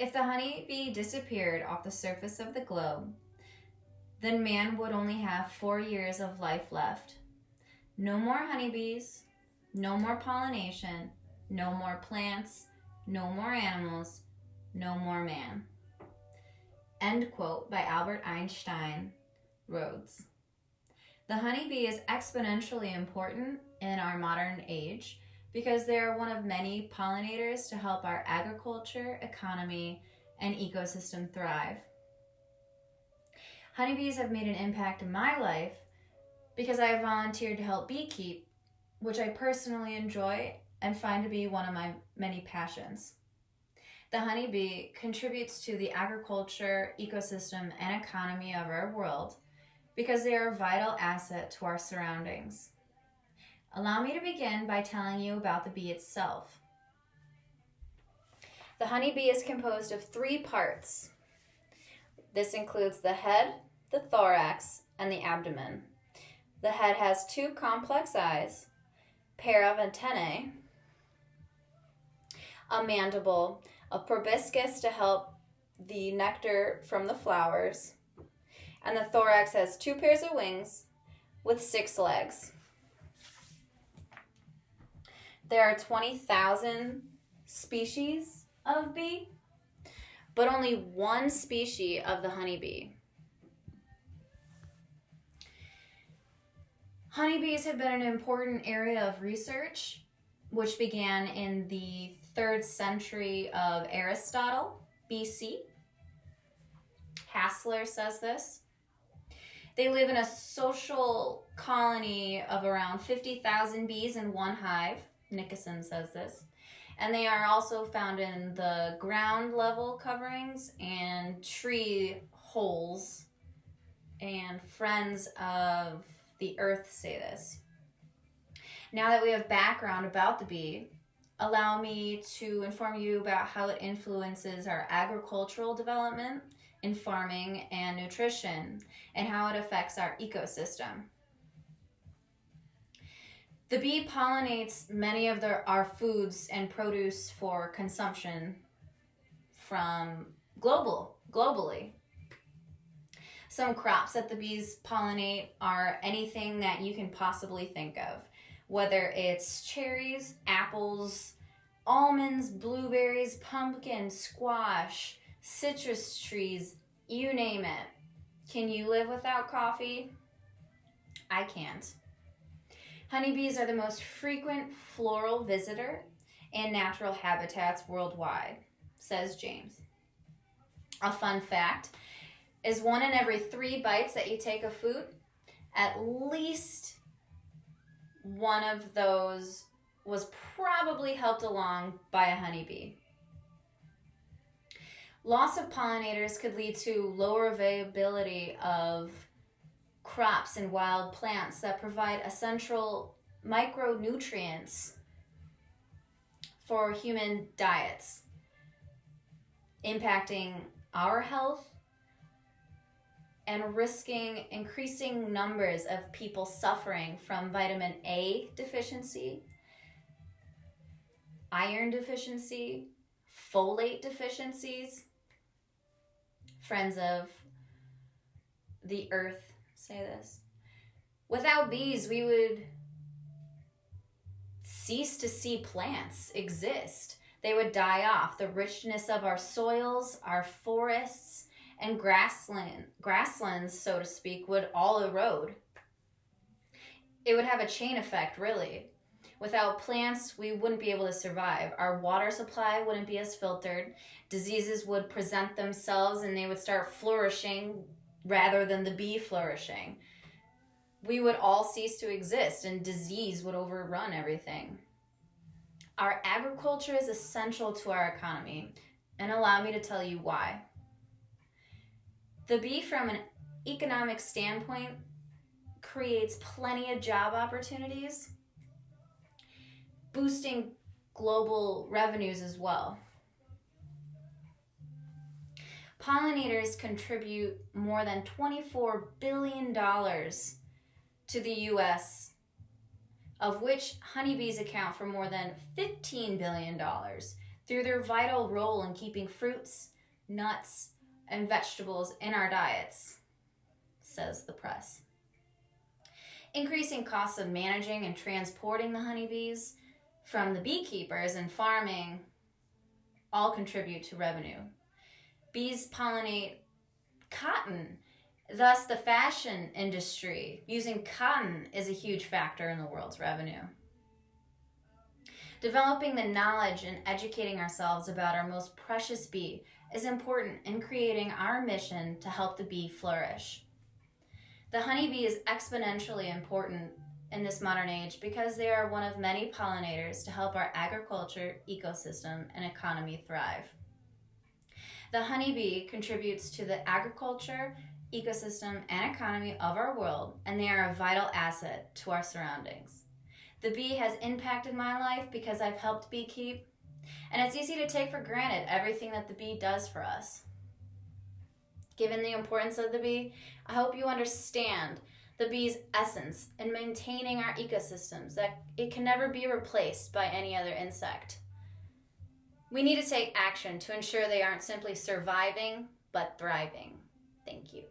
If the honeybee disappeared off the surface of the globe, then man would only have 4 years of life left. No more honeybees, no more pollination, no more plants, no more animals, no more man. End quote by Albert Einstein, Rhodes. The honeybee is exponentially important in our modern age because they are one of many pollinators to help our agriculture, economy, and ecosystem thrive. Honeybees have made an impact in my life because I have volunteered to help beekeep, which I personally enjoy and find to be one of my many passions. The honeybee contributes to the agriculture, ecosystem, and economy of our world because they are a vital asset to our surroundings. Allow me to begin by telling you about the bee itself. The honeybee is composed of 3 parts. This includes the head, the thorax, and the abdomen. The head has 2 complex eyes, pair of antennae, a mandible, a proboscis to help the nectar from the flowers, and the thorax has 2 pairs of wings with 6 legs. There are 20,000 species of bee, but only 1 species of the honeybee. Honeybees have been an important area of research, which began in the 3rd century of Aristotle, BC. Hassler says this. They live in a social colony of around 50,000 bees in one hive. Nicholson says this. And they are also found in the ground level coverings and tree holes. And Friends of the Earth say this. Now that we have background about the bee, allow me to inform you about how it influences our agricultural development in farming and nutrition, and how it affects our ecosystem. The bee pollinates many of our foods and produce for consumption from globally. Some crops that the bees pollinate are anything that you can possibly think of, whether it's cherries, apples, almonds, blueberries, pumpkin, squash, citrus trees, you name it. Can you live without coffee? I can't. Honeybees are the most frequent floral visitor in natural habitats worldwide, says James. A fun fact is 1 in every 3 bites that you take of food, at least one of those was probably helped along by a honeybee. Loss of pollinators could lead to lower availability of crops and wild plants that provide essential micronutrients for human diets, impacting our health and risking increasing numbers of people suffering from vitamin A deficiency, iron deficiency, folate deficiencies. Friends of the Earth say this. Without bees, we would cease to see plants exist. They would die off. The richness of our soils, our forests, and grasslands, so to speak, would all erode. It would have a chain effect, really. Without plants, we wouldn't be able to survive. Our water supply wouldn't be as filtered. Diseases would present themselves and they would start flourishing rather than the bee flourishing. We would all cease to exist and disease would overrun everything. Our agriculture is essential to our economy, and allow me to tell you why. The bee, from an economic standpoint, creates plenty of job opportunities, boosting global revenues as well. Pollinators contribute more than $24 billion to the U.S., of which honeybees account for more than $15 billion through their vital role in keeping fruits, nuts, and vegetables in our diets, says the press. Increasing costs of managing and transporting the honeybees from the beekeepers and farming all contribute to revenue. Bees pollinate cotton. Thus, the fashion industry using cotton is a huge factor in the world's revenue. Developing the knowledge and educating ourselves about our most precious bee is important in creating our mission to help the bee flourish. The honeybee is exponentially important in this modern age because they are one of many pollinators to help our agriculture, ecosystem, and economy thrive. The honeybee contributes to the agriculture, ecosystem, and economy of our world, and they are a vital asset to our surroundings. The bee has impacted my life because I've helped beekeep, and it's easy to take for granted everything that the bee does for us. Given the importance of the bee, I hope you understand the bee's essence in maintaining our ecosystems, that it can never be replaced by any other insect. We need to take action to ensure they aren't simply surviving, but thriving. Thank you.